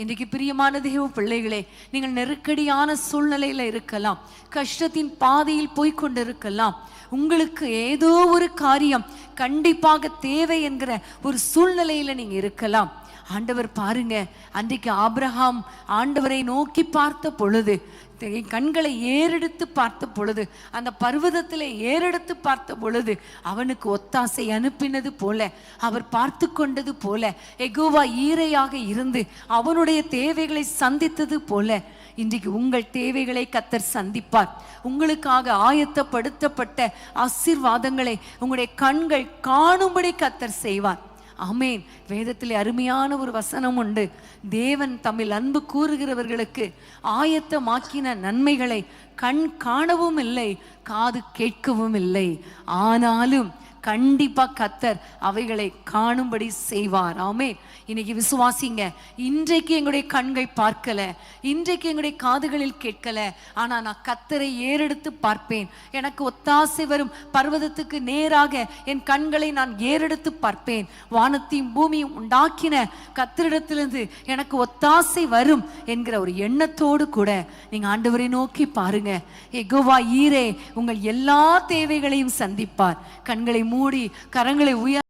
இன்றைக்கு பிரியமான தேவ பிள்ளைகளே, நீங்கள் நெருக்கடியான சூழ்நிலையில இருக்கலாம், கஷ்டத்தின் பாதையில் போய்கொண்டிருக்கலாம். உங்களுக்கு ஏதோ ஒரு காரியம் கண்டிப்பாக தேவை என்கிற ஒரு சூழ்நிலையில நீங்க இருக்கலாம். ஆண்டவர் பாருங்க, அன்றைக்கு ஆபிரகாம் ஆண்டவரை நோக்கி பார்த்த பொழுது, கண்களை ஏறெடுத்து பார்த்த பொழுது, அந்த பர்வதத்தில் ஏறெடுத்து பார்த்த பொழுது அவனுக்கு ஒத்தாசை அனுப்பினது போல, அவர் பார்த்து கொண்டது போல, யெகோவா ஈரையாக இருந்து அவனுடைய தேவைகளை சந்தித்தது போல, இன்றைக்கு உங்கள் தேவைகளை கர்த்தர் சந்திப்பார். உங்களுக்காக ஆயத்தப்படுத்தப்பட்ட ஆசீர்வாதங்களை உங்களுடைய கண்கள் காணும்படி கர்த்தர் செய்வார். ஆமேன். வேதத்திலே அருமையான ஒரு வசனம் உண்டு. தேவன் தம்மில் அன்பு கூறுகிறவர்களுக்கு ஆயத்தமாக்கின நன்மைகளை கண் காணவும் இல்லை, காது கேட்கவும் இல்லை, ஆனாலும் கண்டிப்பா கர்த்தர் அவைகளை காணும்படி செய்வார். ஆமென். இன்னைக்கு விசுவாசிங்க, இன்றைக்கு எங்களுடைய கண்கள் பார்க்கல, இன்றைக்கு எங்களுடைய காதுகளில் கேட்கல, ஆனா நான் கர்த்தரை ஏறெடுத்து பார்ப்பேன். எனக்கு ஒத்தாசை வரும் பர்வதத்துக்கு நேராக என் கண்களை நான் ஏறெடுத்து பார்ப்பேன். வானத்தையும் பூமியும் உண்டாக்கின கர்த்தரிடத்திலிருந்து எனக்கு ஒத்தாசை வரும் என்கிற ஒரு எண்ணத்தோடு கூட நீங்க ஆண்டவரை நோக்கி பாருங்க. யெகோவா ஈரே உங்கள் எல்லா தேவைகளையும் சந்திப்பார். கண்களை மூடி கரங்களை உயர்